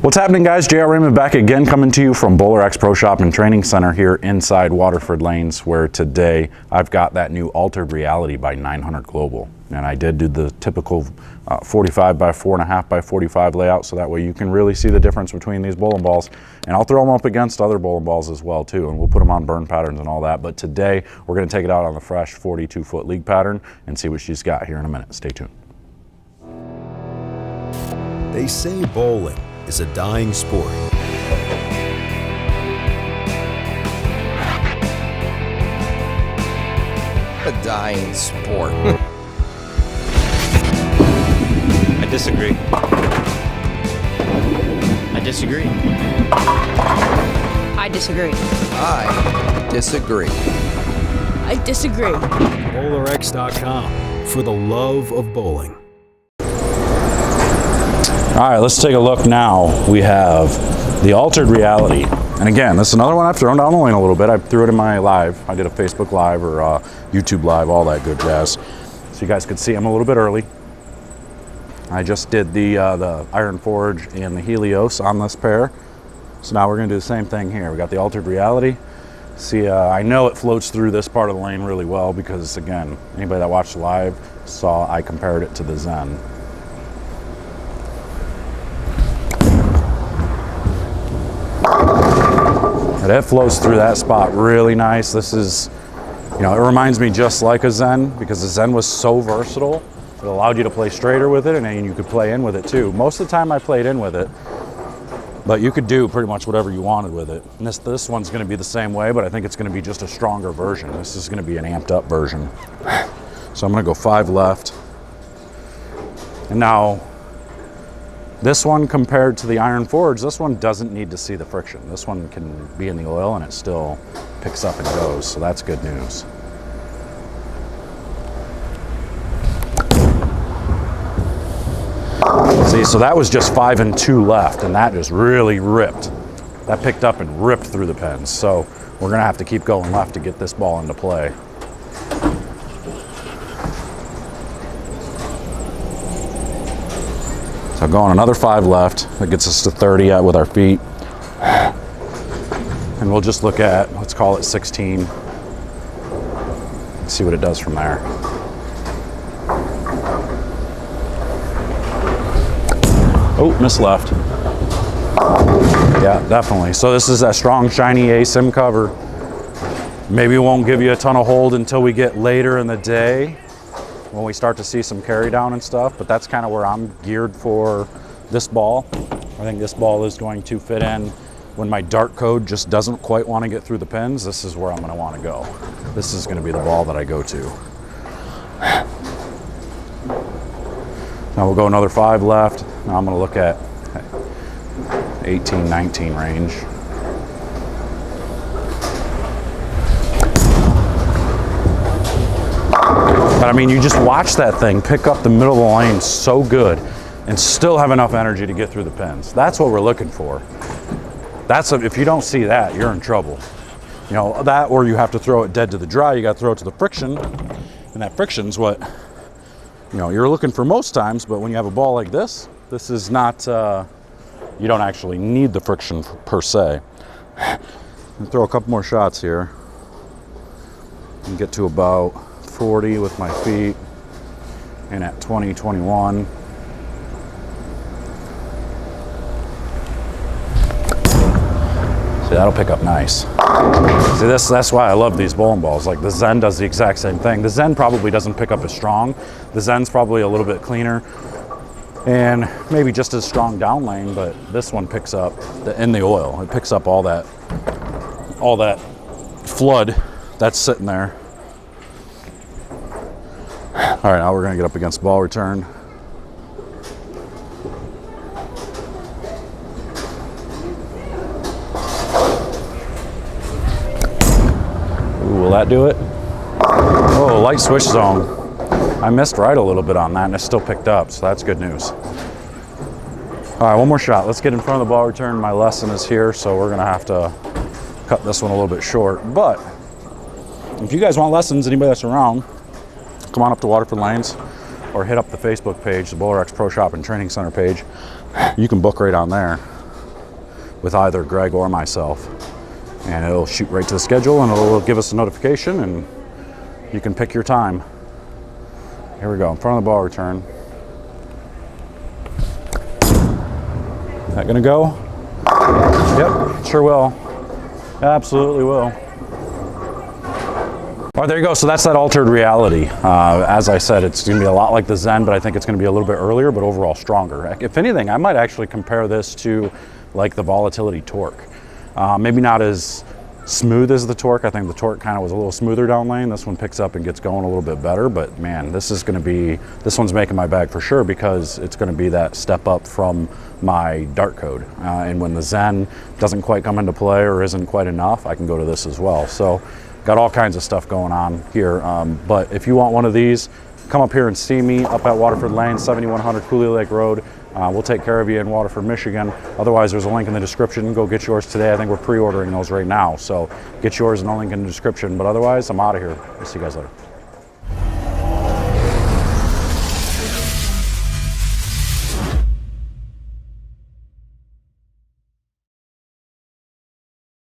What's happening, guys? JR Raymond back again, coming to you from BowlerX Pro Shop and Training Center here inside Waterford Lanes, where today I've got that new Altered Reality by 900 Global. And I did do the typical 45 by 4.5 by 45 layout, so that way you can really see the difference between these bowling balls. And I'll throw them up against other bowling balls as well too, and we'll put them on burn patterns and all that. But today we're going to take it out on the fresh 42-foot league pattern and see what she's got here in a minute. Stay tuned. They say bowling is a dying sport. A dying sport. I disagree. I disagree. I disagree. I disagree. I disagree. BowlerX.com for the love of bowling. All right, let's take a look now. We have the Altered Reality. And again, this is another one I've thrown down the lane a little bit. I threw it in my live. I did a Facebook Live or YouTube Live, all that good jazz. So you guys could see I'm a little bit early. I just did the Iron Forge and the Helios on this pair. So now we're gonna do the same thing here. We got the Altered Reality. See, I know it floats through this part of the lane really well because, again, anybody that watched live saw I compared it to the Zen. And it flows through that spot really nice. This is, you know, it reminds me just like a Zen because the Zen was so versatile. It allowed you to play straighter with it, and then you could play in with it too. Most of the time I played in with it, but you could do pretty much whatever you wanted with it. And this one's gonna be the same way, but I think it's gonna be just a stronger version. This is gonna be an amped up version. So I'm gonna go 5 left. And now, this one compared to the Iron Forge, this one doesn't need to see the friction. This one can be in the oil and it still picks up and goes, so that's good news. See, so that was just 5 and 2 left, and that just really ripped. That picked up and ripped through the pins, so we're gonna have to keep going left to get this ball into play. So going another 5 left, that gets us to 30 with our feet. And we'll just look at, let's call it 16. See what it does from there. Oh, missed left. Yeah, definitely. So this is that strong, shiny ASIM cover. Maybe it won't give you a ton of hold until we get later in the day, when we start to see some carry down and stuff, but that's kind of where I'm geared for this ball. I think this ball is going to fit in when my dart code just doesn't quite want to get through the pins. This is where I'm going to want to go. This is going to be the ball that I go to. Now we'll go another 5 left. Now I'm going to look at 18, 19 range. But I mean, you just watch that thing pick up the middle of the lane so good and still have enough energy to get through the pins. That's what we're looking for. If you don't see that, you're in trouble. You know, that, or you have to throw it dead to the dry. You got to throw it to the friction, and that friction's what, you know, you're looking for most times. But when you have a ball like this, this is not, you don't actually need the friction per se. I'll throw a couple more shots here and get to about 40 with my feet, and at 20, 21. See, that'll pick up nice. See, that's why I love these bowling balls. Like the Zen does the exact same thing. The Zen probably doesn't pick up as strong. The Zen's probably a little bit cleaner and maybe just as strong down lane, but this one picks up in the oil. It picks up all that flood that's sitting there. All right, now we're gonna get up against ball return. Ooh, will that do it? Oh, light switch zone. I missed right a little bit on that and it still picked up, so that's good news. All right, one more shot. Let's get in front of the ball return. My lesson is here, so we're gonna have to cut this one a little bit short. But if you guys want lessons, anybody that's around, come on up to Waterford Lanes or hit up the Facebook page, the BowlerX Pro Shop and Training Center page. You can book right on there. with either Greg or myself. And it'll shoot right to the schedule and it'll give us a notification and you can pick your time. Here we go, in front of the ball return. That gonna go? Yep, sure will. Absolutely will. All right, there you go. So that's that altered reality. As I said, it's going to be a lot like the Zen, but I think it's going to be a little bit earlier, but overall stronger. If anything, I might actually compare this to like the volatility torque. Maybe not as smooth as the torque. I think the torque kind of was a little smoother down lane. This one picks up and gets going a little bit better, but man, this one's making my bag for sure because it's going to be that step up from my dart code. And when the Zen doesn't quite come into play or isn't quite enough, I can go to this as well. So got all kinds of stuff going on here. But if you want one of these, come up here and see me up at Waterford Lane, 7100 Cooley Lake Road. We'll take care of you in Waterford, Michigan. Otherwise, there's a link in the description. Go get yours today. I think we're pre-ordering those right now. So get yours and the link in the description. But otherwise, I'm out of here. I'll see you guys later.